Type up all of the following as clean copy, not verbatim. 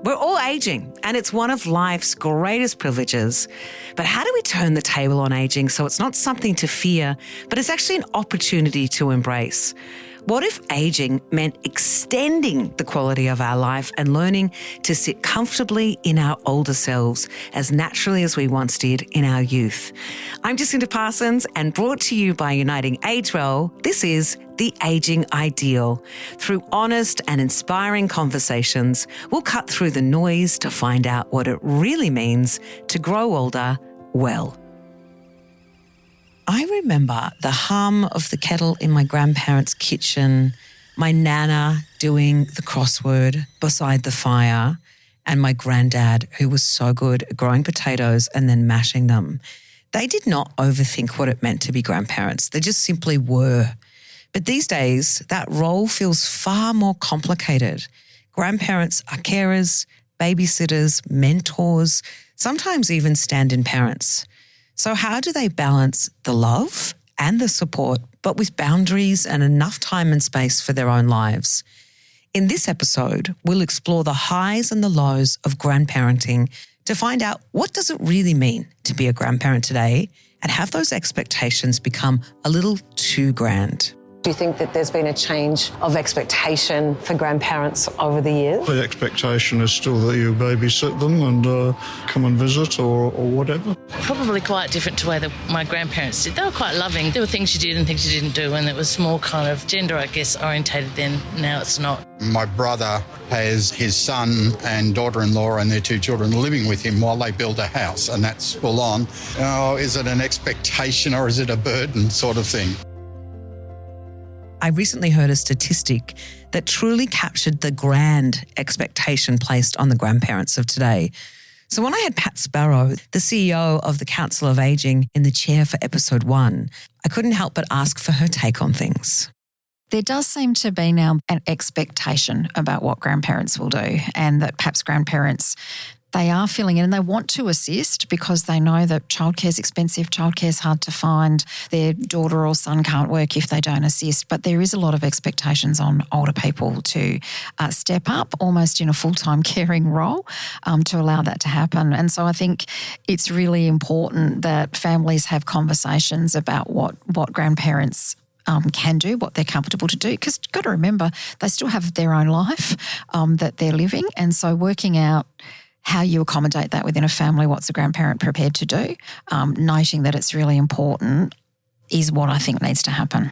We're all aging, and it's one of life's greatest privileges. But how do we turn the table on aging so it's not something to fear, but it's actually an opportunity to embrace? What if aging meant extending the quality of our life and learning to sit comfortably in our older selves as naturally as we once did in our youth? I'm Jacinta Parsons, and brought to you by Uniting AgeWell, this is The Aging Ideal. Through honest and inspiring conversations, we'll cut through the noise to find out what it really means to grow older well. I remember the hum of the kettle in my grandparents' kitchen, my nana doing the crossword beside the fire, and my granddad, who was so good at growing potatoes and then mashing them. They did not overthink what it meant to be grandparents. They just simply were. But these days, that role feels far more complicated. Grandparents are carers, babysitters, mentors, sometimes even stand-in parents. So how do they balance the love and the support, but with boundaries and enough time and space for their own lives? In this episode, we'll explore the highs and the lows of grandparenting to find out what does it really mean to be a grandparent today, and have those expectations become a little too grand. Do you think that there's been a change of expectation for grandparents over the years? The expectation is still that you babysit them and come and visit or whatever. Probably quite different to the way that my grandparents did. They were quite loving. There were things you did and things you didn't do, and it was more kind of gender, I guess, orientated then. Now it's not. My brother has his son and daughter-in-law and their two children living with him while they build a house, and that's full on. Oh, is it an expectation or is it a burden sort of thing? I recently heard a statistic that truly captured the grand expectation placed on the grandparents of today. So when I had Pat Sparrow, the CEO of the Council of Aging, in the chair for episode 1, I couldn't help but ask for her take on things. There does seem to be now an expectation about what grandparents will do, and that perhaps grandparents, they are filling in and they want to assist because they know that childcare is expensive, childcare is hard to find, their daughter or son can't work if they don't assist. But there is a lot of expectations on older people to step up almost in a full-time caring role to allow that to happen. And so I think it's really important that families have conversations about what grandparents can do, what they're comfortable to do, because you've got to remember they still have their own life that they're living. And so working out how you accommodate that within a family, what's a grandparent prepared to do, noting that it's really important is what I think needs to happen.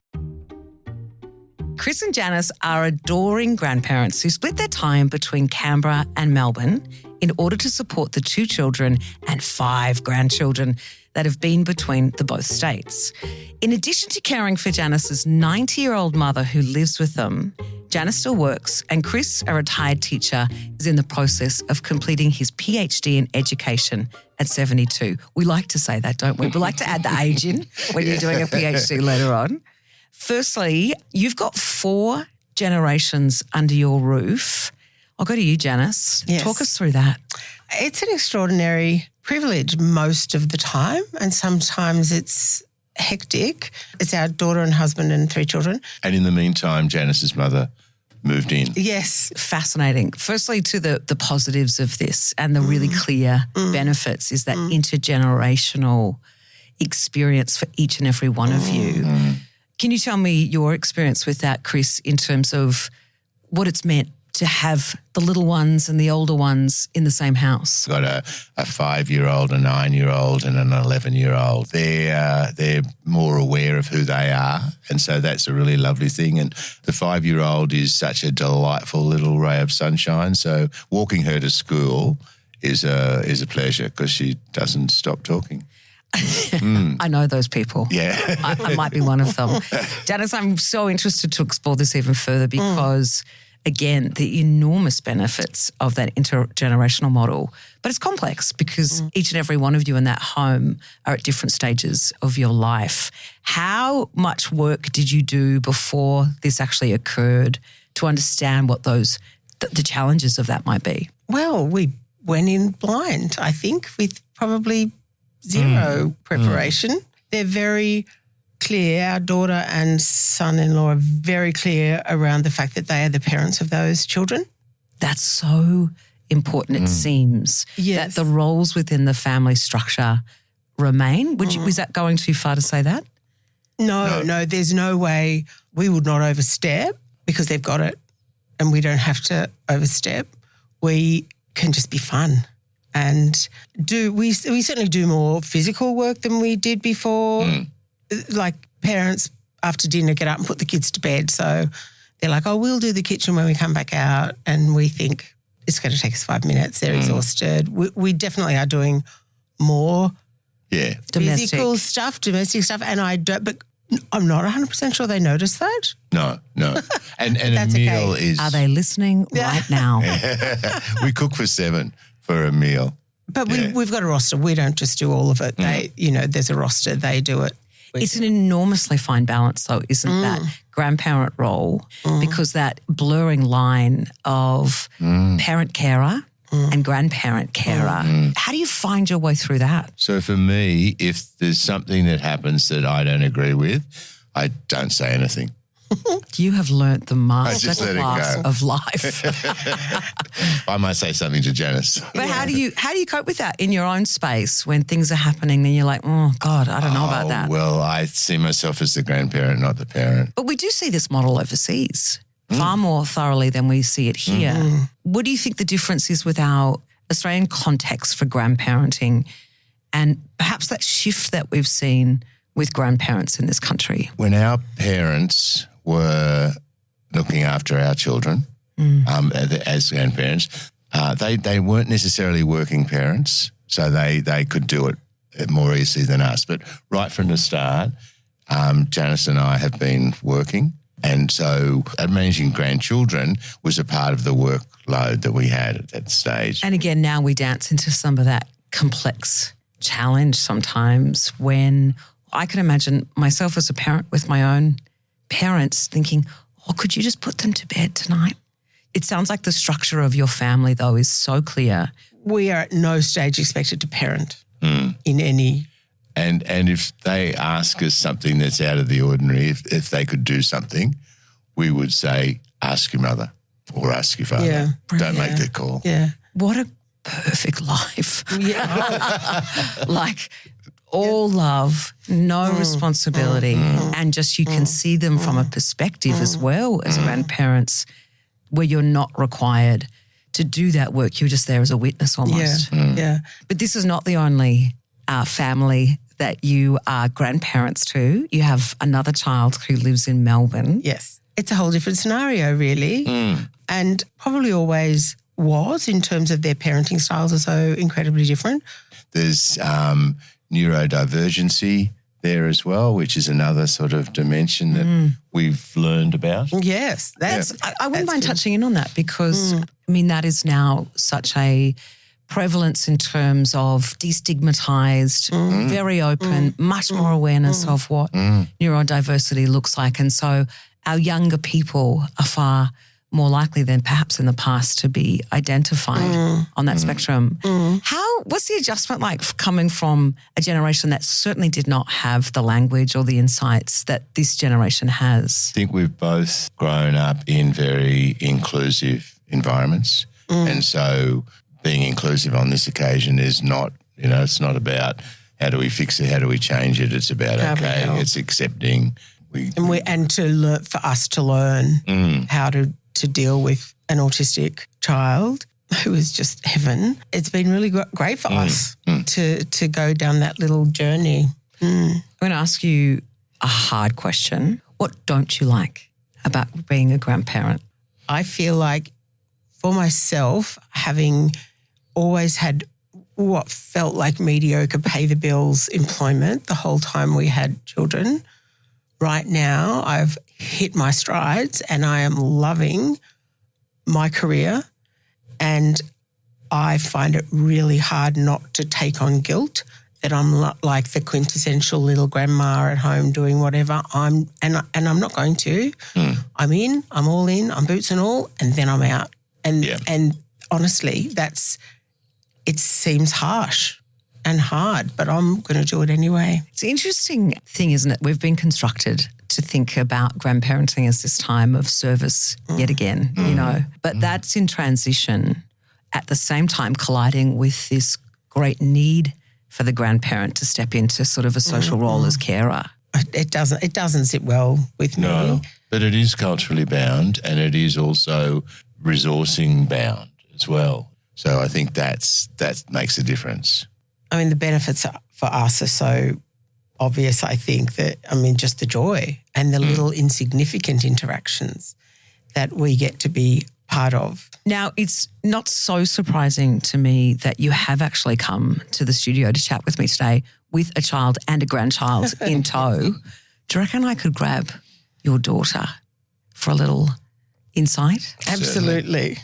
Chris and Janice are adoring grandparents who split their time between Canberra and Melbourne in order to support the 2 children and 5 grandchildren that have been between the both states. In addition to caring for Janice's 90-year-old mother who lives with them, Janice still works, and Chris, a retired teacher, is in the process of completing his PhD in education at 72. We like to say that, don't we? We like to add the age in when you're doing a PhD later on. Firstly, you've got 4 generations under your roof. I'll go to you, Janice. Yes. Talk us through that. It's an extraordinary privilege most of the time, and sometimes it's hectic. It's our daughter and husband and 3 children. And in the meantime, Janice's mother moved in. Yes. Fascinating. Firstly, to the positives of this and the really clear benefits is that intergenerational experience for each and every one of you. Can you tell me your experience with that, Chris, in terms of what it's meant to have the little ones and the older ones in the same house? Got a 5-year-old, a 9-year-old and an 11-year-old. They're more aware of who they are, and so that's a really lovely thing. And the 5-year-old is such a delightful little ray of sunshine. So walking her to school is a pleasure because she doesn't stop talking. I know those people. Yeah. I might be one of them. Janice, I'm so interested to explore this even further because again, the enormous benefits of that intergenerational model. But it's complex because each and every one of you in that home are at different stages of your life. How much work did you do before this actually occurred to understand what those the challenges of that might be? Well, we went in blind, I think, with probably zero preparation. They're very clear. Our daughter and son-in-law are very clear around the fact that they are the parents of those children. That's so important it seems that the roles within the family structure remain. Is that going too far to say that? No, there's no way we would not overstep because they've got it and we don't have to overstep. We can just be fun and we certainly do more physical work than we did before. Like parents after dinner get up and put the kids to bed. So they're like, oh, we'll do the kitchen when we come back out. And we think it's going to take us 5 minutes. They're exhausted. We definitely are doing more physical stuff, domestic stuff. And I'm not 100% sure they notice that. No. And a meal is... Are they listening right now? We cook for 7 for a meal. But we've got a roster. We don't just do all of it. They, there's a roster. They do it. It's an enormously fine balance, though, isn't that grandparent role? Because that blurring line of parent-carer and grandparent-carer, how do you find your way through that? So for me, if there's something that happens that I don't agree with, I don't say anything. You have learnt the master just let it class go. of life. I might say something to Janice. But how do you cope with that in your own space when things are happening and you're like, oh, God, I don't know about that? Well, I see myself as the grandparent, not the parent. But we do see this model overseas far more thoroughly than we see it here. What do you think the difference is with our Australian context for grandparenting and perhaps that shift that we've seen with grandparents in this country? When our parents were looking after our children as grandparents, they weren't necessarily working parents, so they could do it more easily than us. But right from the start, Janice and I have been working, and so managing grandchildren was a part of the workload that we had at that stage. And again, now we dance into some of that complex challenge sometimes when I can imagine myself as a parent with my own parents thinking, oh, could you just put them to bed tonight? It sounds like the structure of your family, though, is so clear. We are at no stage expected to parent in any... And if they ask us something that's out of the ordinary, if they could do something, we would say, ask your mother or ask your father. Yeah. Don't make that call. Yeah. What a perfect life. Yeah. Like all love, no responsibility, and just you can see them from a perspective as well as grandparents where you're not required to do that work. You're just there as a witness almost. Yeah. But this is not the only family that you are grandparents to. You have another child who lives in Melbourne. Yes. It's a whole different scenario, really, and probably always was in terms of their parenting styles are so incredibly different. There's neurodivergency there as well, which is another sort of dimension that we've learned about. Yes. I wouldn't mind touching in on that because, I mean, that is now such a prevalence in terms of destigmatized, very open, much more awareness of what neurodiversity looks like. And so our younger people are far more likely than perhaps in the past to be identified on that spectrum. What's the adjustment like coming from a generation that certainly did not have the language or the insights that this generation has? I think we've both grown up in very inclusive environments. And so being inclusive on this occasion is not, it's not about how do we fix it, how do we change it. It's about, it's accepting. And to learn, for us to learn how to deal with an autistic child who is just heaven. It's been really great for us to go down that little journey. I'm going to ask you a hard question. What don't you like about being a grandparent? I feel like for myself, having always had what felt like mediocre pay the bills employment the whole time we had children, right now I've hit my strides and I am loving my career, and I find it really hard not to take on guilt that I'm like the quintessential little grandma at home doing whatever. I'm not going to. I'm in, I'm all in, I'm boots and all, and then I'm out. And honestly, it seems harsh and hard, but I'm going to do it anyway. It's an interesting thing, isn't it? We've been constructed to think about grandparenting as this time of service yet again, but that's in transition. at the same time colliding with this great need for the grandparent to step into sort of a social role as carer. It doesn't sit well with me. No, but it is culturally bound and it is also resourcing bound as well. So I think that makes a difference. I mean, the benefits for us are so obvious, I think, that, just the joy and the little insignificant interactions that we get to be part of. Now, it's not so surprising to me that you have actually come to the studio to chat with me today with a child and a grandchild in tow. Do you reckon I could grab your daughter for a little insight? Absolutely.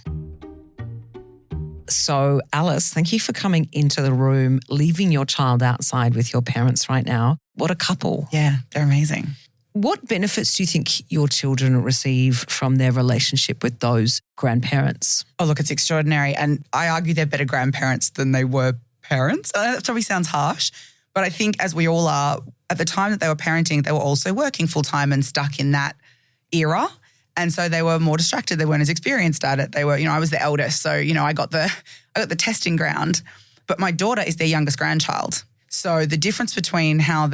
So, Alice, thank you for coming into the room, leaving your child outside with your parents right now. What a couple. Yeah, they're amazing. What benefits do you think your children receive from their relationship with those grandparents? Oh, look, it's extraordinary. And I argue they're better grandparents than they were parents. That probably sounds harsh, but I think as we all are, at the time that they were parenting, they were also working full-time and stuck in that era. And so they were more distracted. They weren't as experienced at it. They were, I was the eldest. So, I got the testing ground. But my daughter is their youngest grandchild. So the difference between how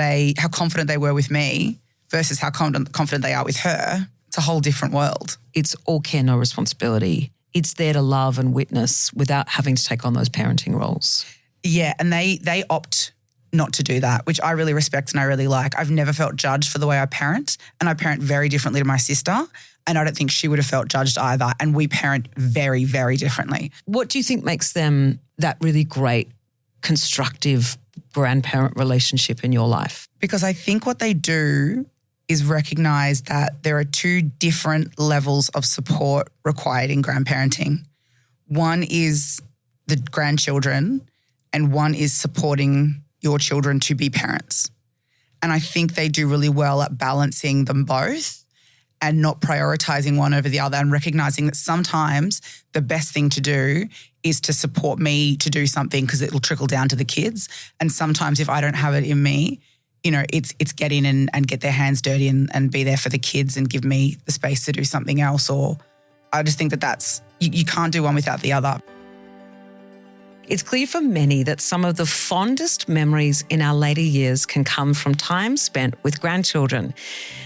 confident they were with me versus how confident they are with her, it's a whole different world. It's all care, no responsibility. It's there to love and witness without having to take on those parenting roles. Yeah, and they opt not to do that, which I really respect and I really like. I've never felt judged for the way I parent, and I parent very differently to my sister, and I don't think she would have felt judged either, and we parent very, very differently. What do you think makes them that really great, constructive grandparent relationship in your life? Because I think what they do is recognise that there are two different levels of support required in grandparenting. One is the grandchildren and one is supporting your children to be parents. And I think they do really well at balancing them both and not prioritising one over the other and recognising that sometimes the best thing to do is to support me to do something because it'll trickle down to the kids. And sometimes if I don't have it in me, it's get in and get their hands dirty and be there for the kids and give me the space to do something else. Or I just think that's, you can't do one without the other. It's clear for many that some of the fondest memories in our later years can come from time spent with grandchildren.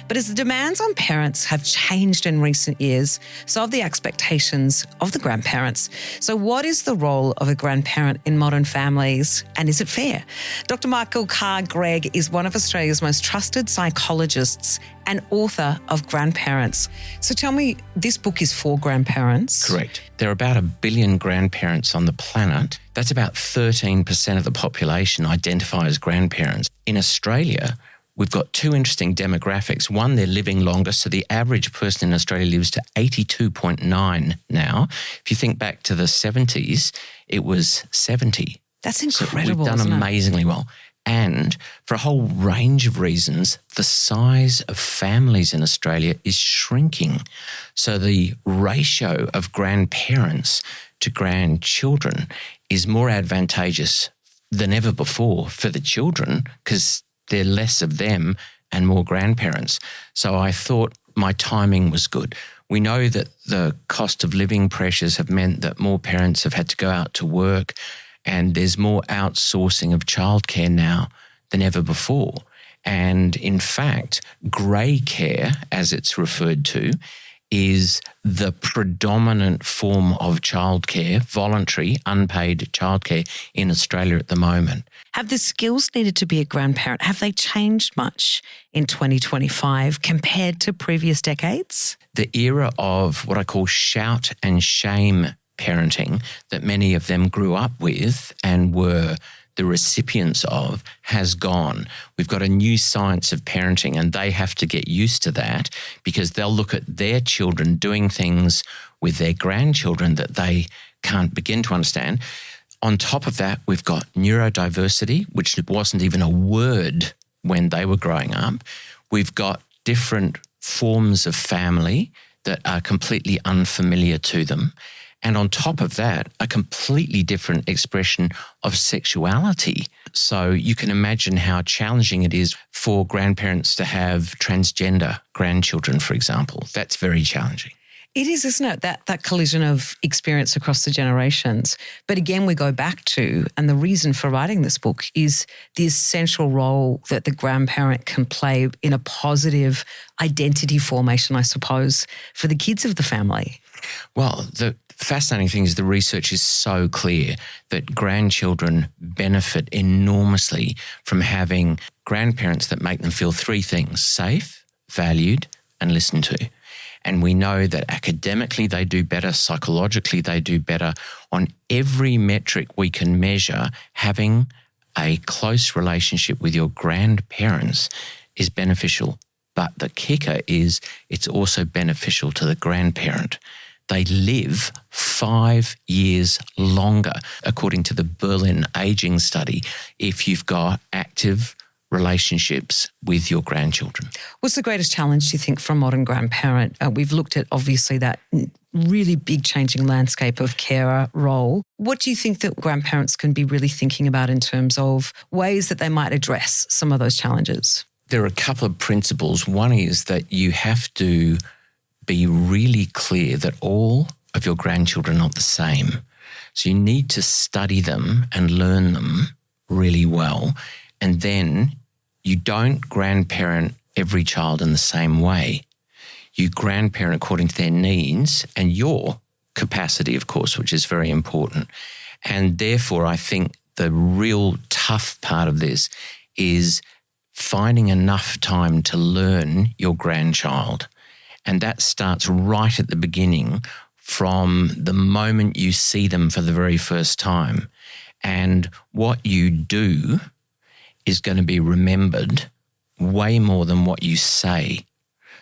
But as the demands on parents have changed in recent years, so have the expectations of the grandparents. So what is the role of a grandparent in modern families, and is it fair? Dr. Michael Carr-Gregg is one of Australia's most trusted psychologists and author of Grandparents. So tell me, this book is for grandparents? Correct. There are about 1 billion grandparents on the planet. That's about 13% of the population identify as grandparents. In Australia, we've got two interesting demographics. One, they're living longer. So the average person in Australia lives to 82.9 now. If you think back to the 70s, it was 70. That's incredible. So we've done amazingly well. And for a whole range of reasons, the size of families in Australia is shrinking. So the ratio of grandparents to grandchildren is more advantageous than ever before for the children because there are less of them and more grandparents. So I thought my timing was good. We know that the cost of living pressures have meant that more parents have had to go out to work, and there's more outsourcing of childcare now than ever before. And in fact, grey care, as it's referred to, is the predominant form of childcare, voluntary, unpaid childcare in Australia at the moment. Have the skills needed to be a grandparent, have they changed much in 2025 compared to previous decades? The era of what I call shout and shame parenting that many of them grew up with and were the recipients of has gone. We've got a new science of parenting and they have to get used to that because they'll look at their children doing things with their grandchildren that they can't begin to understand. On top of that, we've got neurodiversity, which wasn't even a word when they were growing up. We've got different forms of family that are completely unfamiliar to them. And on top of that, a completely different expression of sexuality. So you can imagine how challenging it is for grandparents to have transgender grandchildren, for example. That's very challenging. It is, isn't it? That collision of experience across the generations. But again, we go back to, and the reason for writing this book is the essential role that the grandparent can play in a positive identity formation, I suppose, for the kids of the family. Well, the fascinating thing is the research is so clear that grandchildren benefit enormously from having grandparents that make them feel three things: safe, valued, and listened to. And we know that academically they do better, psychologically they do better. On every metric we can measure, having a close relationship with your grandparents is beneficial. But the kicker is it's also beneficial to the grandparent. They live 5 years longer, according to the Berlin Aging Study, if you've got active relationships with your grandchildren. What's the greatest challenge, do you think, for a modern grandparent? We've looked at, obviously, that really big changing landscape of carer role. What do you think that grandparents can be really thinking about in terms of ways that they might address some of those challenges? There are a couple of principles. One is that you have to be really clear that all of your grandchildren are not the same. So you need to study them and learn them really well. And then you don't grandparent every child in the same way. You grandparent according to their needs and your capacity, of course, which is very important. And therefore, I think the real tough part of this is finding enough time to learn your grandchild. And that starts right at the beginning, from the moment you see them for the very first time. And what you do is going to be remembered way more than what you say.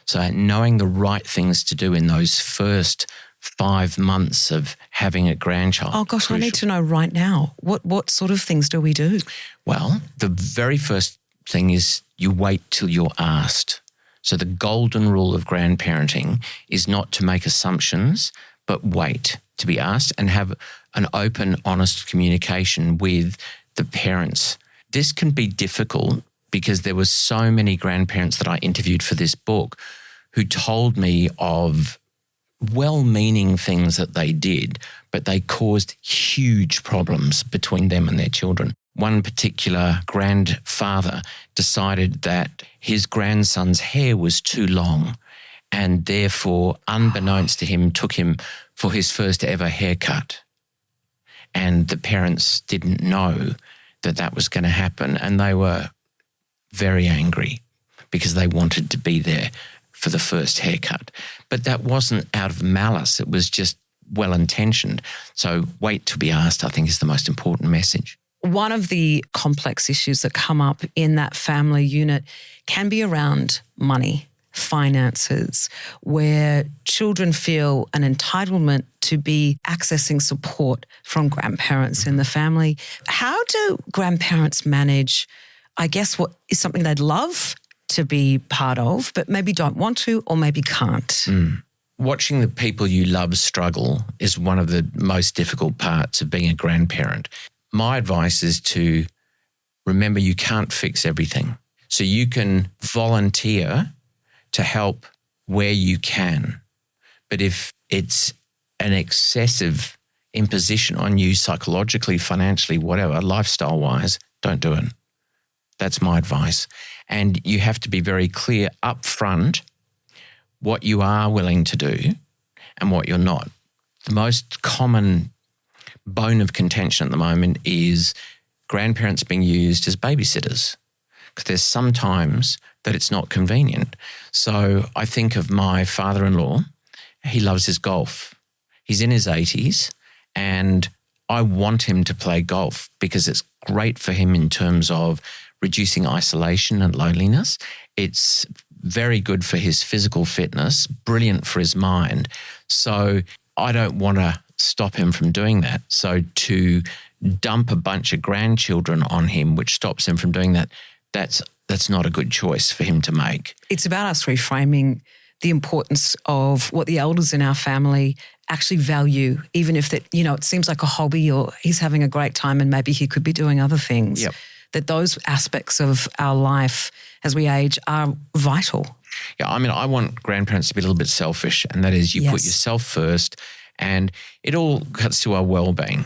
So knowing the right things to do in those first 5 months of having a grandchild. Oh gosh, crucial. I need to know right now. What sort of things do we do? Well, the very first thing is you wait till you're asked. So the golden rule of grandparenting is not to make assumptions, but wait to be asked and have an open, honest communication with the parents. This can be difficult because there were so many grandparents that I interviewed for this book who told me of well-meaning things that they did, but they caused huge problems between them and their children. One particular grandfather decided that his grandson's hair was too long and therefore, unbeknownst to him, took him for his first ever haircut. And the parents didn't know that that was going to happen, and they were very angry because they wanted to be there for the first haircut. But that wasn't out of malice. It was just well-intentioned. So wait to be asked, I think, is the most important message. One of the complex issues that come up in that family unit can be around money, finances, where children feel an entitlement to be accessing support from grandparents in the family. How do grandparents manage, I guess, what is something they'd love to be part of, but maybe don't want to or maybe can't? Watching the people you love struggle is one of the most difficult parts of being a grandparent. My advice is to remember you can't fix everything. So you can volunteer to help where you can. But if it's an excessive imposition on you psychologically, financially, whatever, lifestyle-wise, don't do it. That's my advice. And you have to be very clear up front what you are willing to do and what you're not. The most common bone of contention at the moment is grandparents being used as babysitters, because there's sometimes that it's not convenient. So I think of my father-in-law. He loves his golf. He's in his 80s and I want him to play golf because it's great for him in terms of reducing isolation and loneliness. It's very good for his physical fitness, brilliant for his mind. So I don't want to stop him from doing that. So to dump a bunch of grandchildren on him, which stops him from doing that, that's not a good choice for him to make. It's about us reframing the importance of what the elders in our family actually value, even if that, it seems like a hobby or he's having a great time and maybe he could be doing other things. Yep. That those aspects of our life as we age are vital Yeah, I mean, I want grandparents to be a little bit selfish, and that is you put yourself first, and it all cuts to our well-being.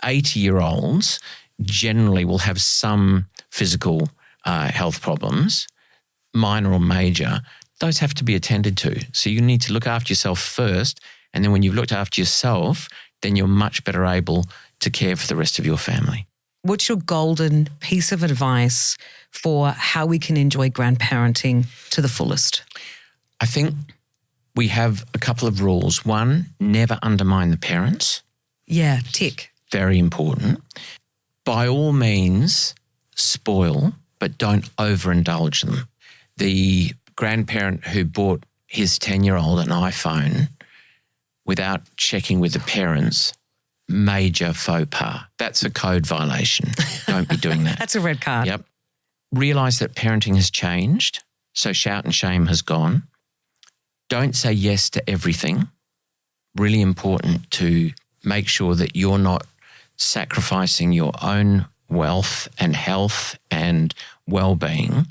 80-year-olds generally will have some physical health problems, minor or major. Those have to be attended to. So you need to look after yourself first, and then when you've looked after yourself, then you're much better able to care for the rest of your family. What's your golden piece of advice for how we can enjoy grandparenting to the fullest? I think we have a couple of rules. One, never undermine the parents. Yeah, tick. Very important. By all means, spoil, but don't overindulge them. The grandparent who bought his 10-year-old an iPhone without checking with the parents, major faux pas. That's a code violation. Don't be doing that. That's a red card. Yep. Realise that parenting has changed, so shout and shame has gone. Don't say yes to everything. Really important to make sure that you're not sacrificing your own wealth and health and well-being,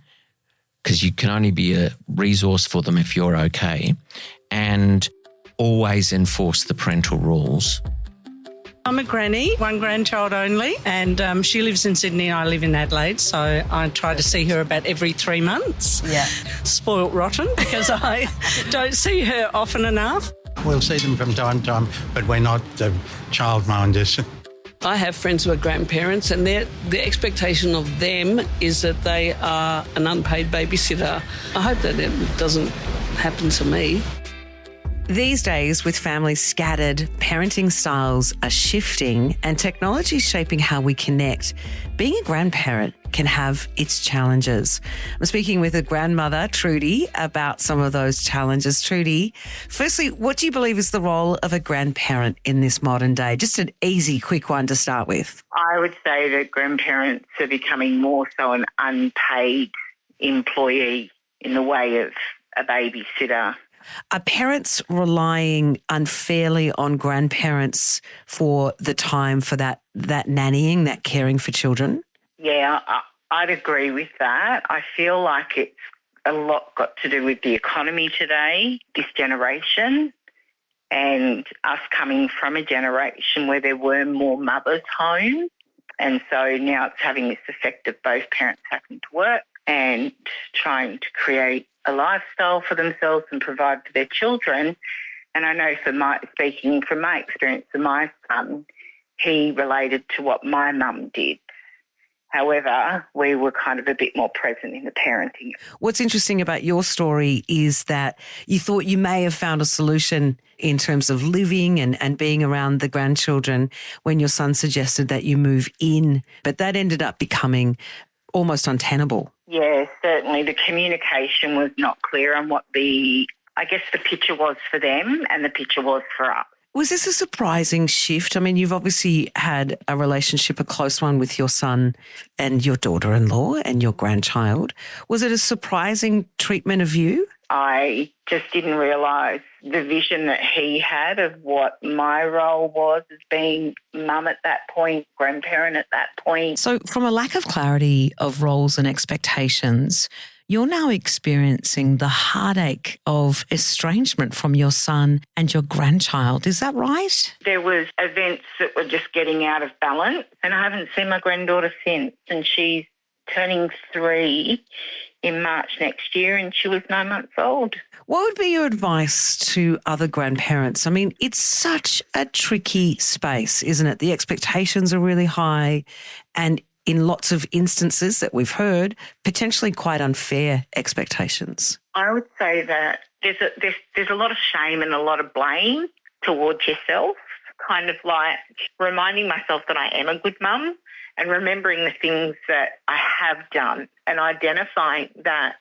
because you can only be a resource for them if you're okay. And always enforce the parental rules. I'm a granny, one grandchild only, and she lives in Sydney and I live in Adelaide, so I try to see her about every 3 months. Yeah. Spoilt rotten because I don't see her often enough. We'll see them from time to time, but we're not childminders. I have friends who are grandparents, and the expectation of them is that they are an unpaid babysitter. I hope that it doesn't happen to me. These days, with families scattered, parenting styles are shifting and technology is shaping how we connect. Being a grandparent can have its challenges. I'm speaking with a grandmother, Trudy, about some of those challenges. Trudy, firstly, what do you believe is the role of a grandparent in this modern day? Just an easy, quick one to start with. I would say that grandparents are becoming more so an unpaid employee in the way of a babysitter. Are parents relying unfairly on grandparents for the time for that nannying, that caring for children? Yeah, I'd agree with that. I feel like it's a lot got to do with the economy today, this generation, and us coming from a generation where there were more mothers home. And so now it's having this effect of both parents having to work and trying to create a lifestyle for themselves and provide for their children. And I know speaking from my experience of my son, he related to what my mum did. However, we were kind of a bit more present in the parenting. What's interesting about your story is that you thought you may have found a solution in terms of living and being around the grandchildren when your son suggested that you move in, but that ended up becoming almost untenable. Yeah, certainly. The communication was not clear on what the picture was for them and the picture was for us. Was this a surprising shift? I mean, you've obviously had a relationship, a close one with your son and your daughter-in-law and your grandchild. Was it a surprising treatment of you? I just didn't realise the vision that he had of what my role was as being mum at that point, grandparent at that point. So from a lack of clarity of roles and expectations, you're now experiencing the heartache of estrangement from your son and your grandchild. Is that right? There was events that were just getting out of balance, and I haven't seen my granddaughter since, and she's turning 3 in March next year, and she was 9 months old. What would be your advice to other grandparents? I mean, it's such a tricky space, isn't it? The expectations are really high, and in lots of instances that we've heard, potentially quite unfair expectations. I would say that there's a lot of shame and a lot of blame towards yourself, kind of like reminding myself that I am a good mum and remembering the things that I have done and identifying that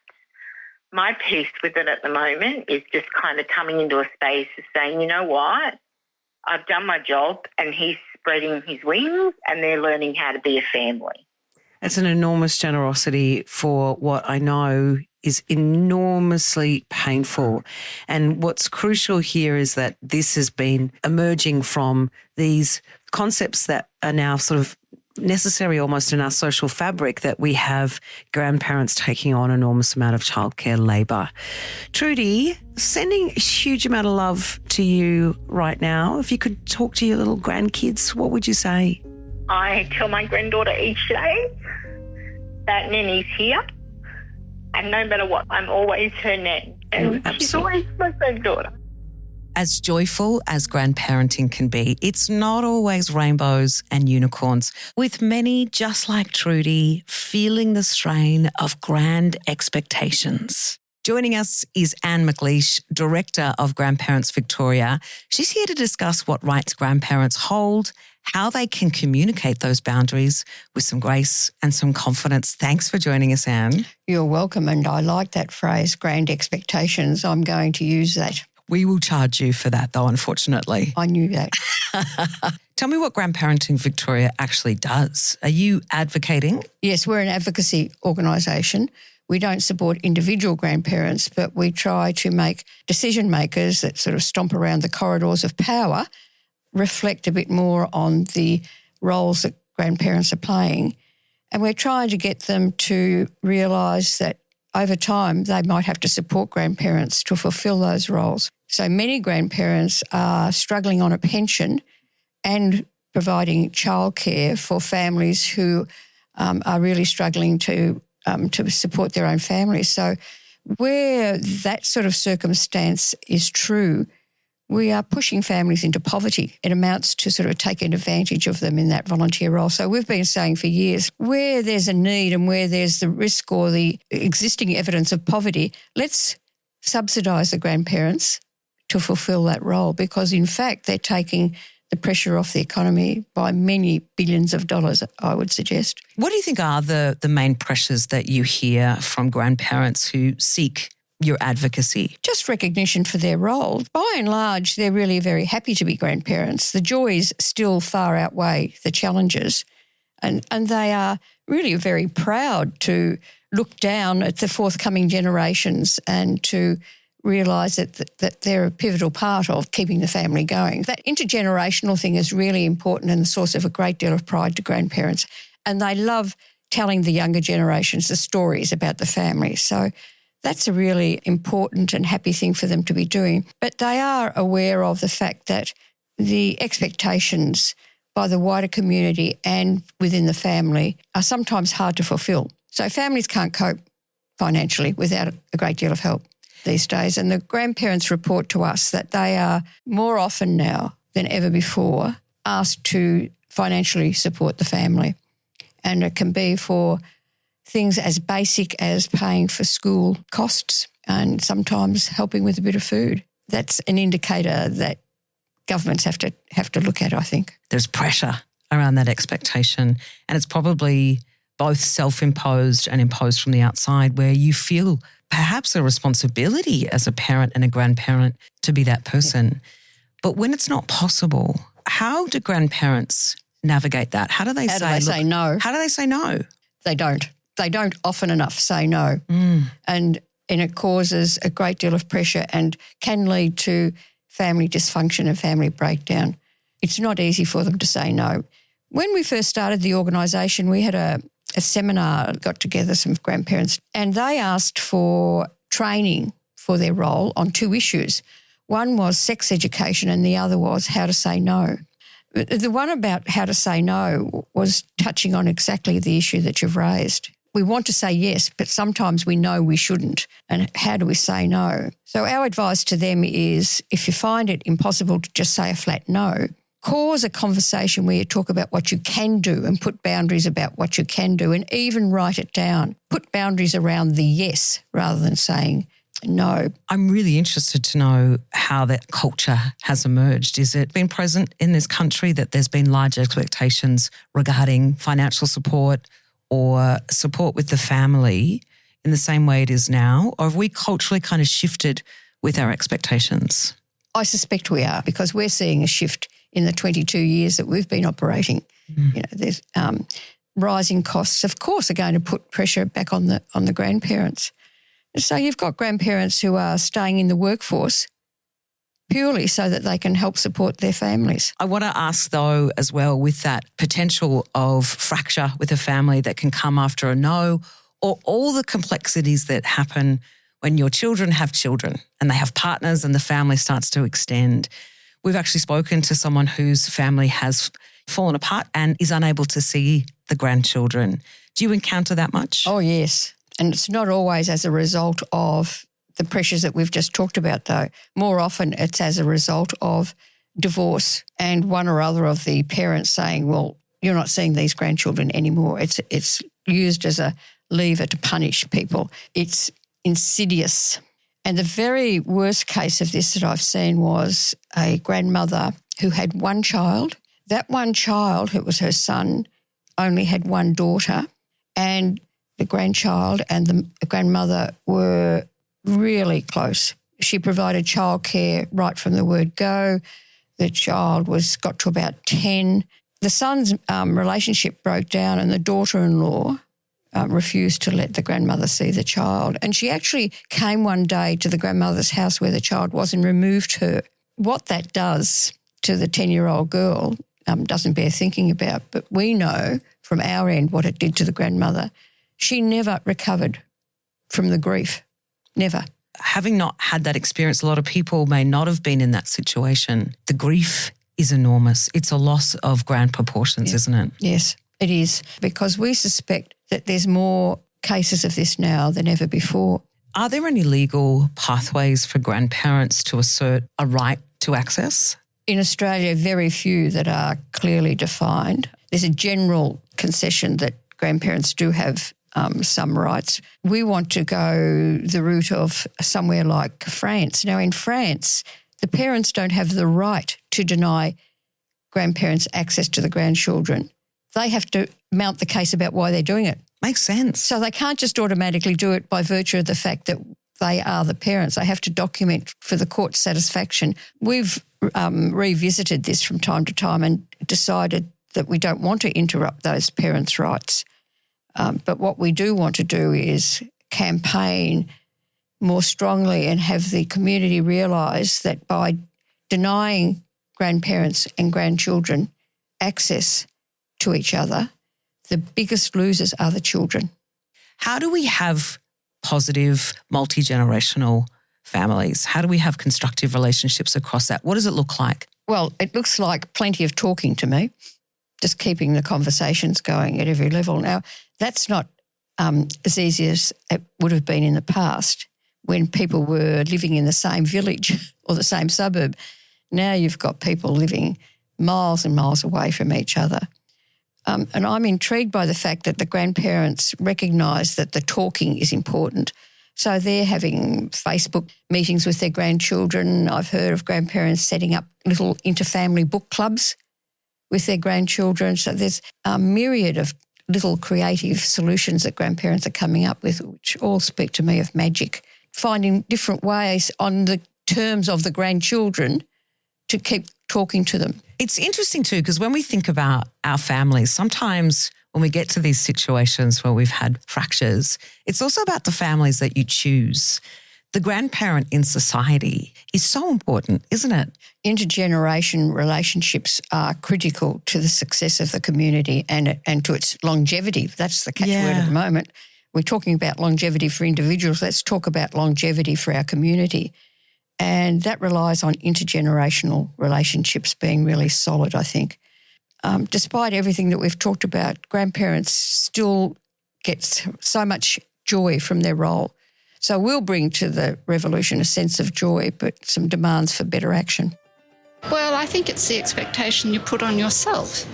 my peace with it at the moment is just kind of coming into a space of saying, you know what, I've done my job and he's spreading his wings and they're learning how to be a family. It's an enormous generosity for what I know is enormously painful. And what's crucial here is that this has been emerging from these concepts that are now sort of necessary almost in our social fabric that we have grandparents taking on an enormous amount of childcare labour. Trudy, sending a huge amount of love to you right now. If you could talk to your little grandkids, what would you say? I tell my granddaughter each day that Nanny's here, and no matter what, I'm always her nan. And she's always my granddaughter. As joyful as grandparenting can be, it's not always rainbows and unicorns, with many, just like Trudy, feeling the strain of grand expectations. Joining us is Ann McLeish, Director of Grandparents Victoria. She's here to discuss what rights grandparents hold, how they can communicate those boundaries with some grace and some confidence. Thanks for joining us, Ann. You're welcome, and I like that phrase, grand expectations. I'm going to use that. We will charge you for that, though, unfortunately. I knew that. Tell me what Grandparenting Victoria actually does. Are you advocating? Yes, we're an advocacy organisation. We don't support individual grandparents, but we try to make decision makers that sort of stomp around the corridors of power reflect a bit more on the roles that grandparents are playing. And we're trying to get them to realise that over time they might have to support grandparents to fulfil those roles. So many grandparents are struggling on a pension and providing childcare for families who are really struggling to support their own families. So where that sort of circumstance is true, we are pushing families into poverty. It amounts to sort of taking advantage of them in that volunteer role. So we've been saying for years, where there's a need and where there's the risk or the existing evidence of poverty, let's subsidise the grandparents to fulfil that role, because in fact they're taking the pressure off the economy by many billions of dollars, I would suggest. What do you think are the main pressures that you hear from grandparents who seek your advocacy? Just recognition for their role. By and large, they're really very happy to be grandparents. The joys still far outweigh the challenges, and they are really very proud to look down at the forthcoming generations and to realise that they're a pivotal part of keeping the family going. That intergenerational thing is really important and the source of a great deal of pride to grandparents, and they love telling the younger generations the stories about the family. So that's a really important and happy thing for them to be doing. But they are aware of the fact that the expectations by the wider community and within the family are sometimes hard to fulfil. So families can't cope financially without a great deal of help these days. And the grandparents report to us that they are more often now than ever before asked to financially support the family. And it can be for things as basic as paying for school costs and sometimes helping with a bit of food. That's an indicator that governments have to look at, I think. There's pressure around that expectation, and it's probably both self-imposed and imposed from the outside, where you feel perhaps a responsibility as a parent and a grandparent to be that person. But when it's not possible, how do grandparents navigate that? How do they say no? How do they say no? They don't. They don't often enough say no. And it causes a great deal of pressure and can lead to family dysfunction and family breakdown. It's not easy for them to say no. When we first started the organisation, we had a seminar, got together some grandparents, and they asked for training for their role on two issues. One was sex education and the other was how to say no. The one about how to say no was touching on exactly the issue that you've raised. We want to say yes, but sometimes we know we shouldn't. And how do we say no? So our advice to them is, if you find it impossible to just say a flat no, cause a conversation where you talk about what you can do and put boundaries about what you can do, and even write it down. Put boundaries around the yes rather than saying no. I'm really interested to know how that culture has emerged. Is it been present in this country that there's been large expectations regarding financial support or support with the family in the same way it is now? Or have we culturally kind of shifted with our expectations? I suspect we are, because we're seeing a shift in the 22 years that we've been operating. You know, there's rising costs, of course, are going to put pressure back on the grandparents. So you've got grandparents who are staying in the workforce purely so that they can help support their families. I want to ask, though, as well, with that potential of fracture with a family that can come after a no, or all the complexities that happen when your children have children and they have partners and the family starts to extend. We've actually spoken to someone whose family has fallen apart and is unable to see the grandchildren. Do you encounter that much? Oh, yes. And it's not always as a result of the pressures that we've just talked about, though. More often it's as a result of divorce and one or other of the parents saying, well, you're not seeing these grandchildren anymore. It's used as a lever to punish people. It's insidious. And the very worst case of this that I've seen was a grandmother who had one child. That one child, who was her son, only had one daughter, and the grandchild and the grandmother were really close. She provided childcare right from the word go. The child got to about 10. The son's relationship broke down and the daughter-in-law refused to let the grandmother see the child. And she actually came one day to the grandmother's house where the child was and removed her. What that does to the 10-year-old girl doesn't bear thinking about, but we know from our end what it did to the grandmother. She never recovered from the grief. Never. Having not had that experience, a lot of people may not have been in that situation. The grief is enormous. It's a loss of grand proportions, isn't it? Yes, it is, because we suspect that there's more cases of this now than ever before. Are there any legal pathways for grandparents to assert a right to access? In Australia, very few that are clearly defined. There's a general concession that grandparents do have some rights. We want to go the route of somewhere like France. Now, in France, the parents don't have the right to deny grandparents access to the grandchildren. They have to mount the case about why they're doing it. Makes sense. So they can't just automatically do it by virtue of the fact that they are the parents. They have to document for the court's satisfaction. We've revisited this from time to time and decided that we don't want to interrupt those parents' rights. But what we do want to do is campaign more strongly and have the community realise that by denying grandparents and grandchildren access to each other, the biggest losers are the children. How do we have positive, multi-generational families? How do we have constructive relationships across that? What does it look like? Well, it looks like plenty of talking to me, just keeping the conversations going at every level. Now, that's not as easy as it would have been in the past when people were living in the same village or the same suburb. Now you've got people living miles and miles away from each other. And I'm intrigued by the fact that the grandparents recognise that the talking is important. So they're having Facebook meetings with their grandchildren. I've heard of grandparents setting up little interfamily book clubs with their grandchildren. So there's a myriad of little creative solutions that grandparents are coming up with, which all speak to me of magic, finding different ways on the terms of the grandchildren to keep talking to them. It's interesting too, because when we think about our families, sometimes when we get to these situations where we've had fractures, it's also about the families that you choose. The grandparent in society is so important, isn't it? Intergeneration relationships are critical to the success of the community and to its longevity. That's the catchword at the moment. We're talking about longevity for individuals. Let's talk about longevity for our community. And that relies on intergenerational relationships being really solid, I think. Despite everything that we've talked about, grandparents still get so much joy from their role. So we'll bring to the revolution a sense of joy, but some demands for better action. Well, I think it's the expectation you put on yourself.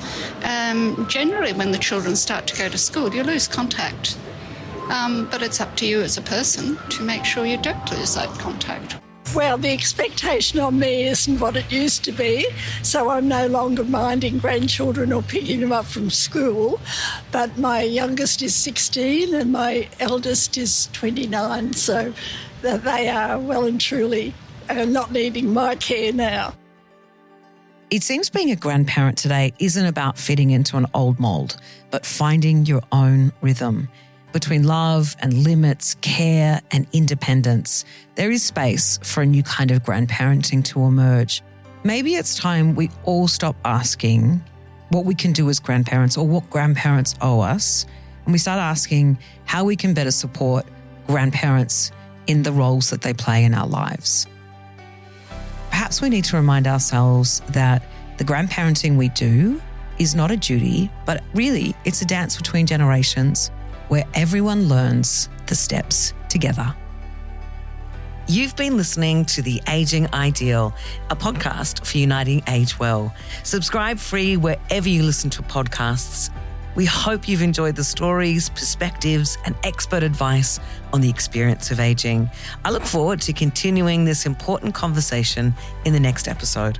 Generally, when the children start to go to school, you lose contact. But it's up to you as a person to make sure you don't lose that contact. Well, the expectation on me isn't what it used to be, so I'm no longer minding grandchildren or picking them up from school. But my youngest is 16 and my eldest is 29, so they are well and truly not needing my care now. It seems being a grandparent today isn't about fitting into an old mould, but finding your own rhythm. Between love and limits, care and independence, there is space for a new kind of grandparenting to emerge. Maybe it's time we all stop asking what we can do as grandparents or what grandparents owe us, and we start asking how we can better support grandparents in the roles that they play in our lives. Perhaps we need to remind ourselves that the grandparenting we do is not a duty, but really it's a dance between generations where everyone learns the steps together. You've been listening to The Aging Ideal, a podcast for Uniting AgeWell. Subscribe free wherever you listen to podcasts. We hope you've enjoyed the stories, perspectives, and expert advice on the experience of aging. I look forward to continuing this important conversation in the next episode.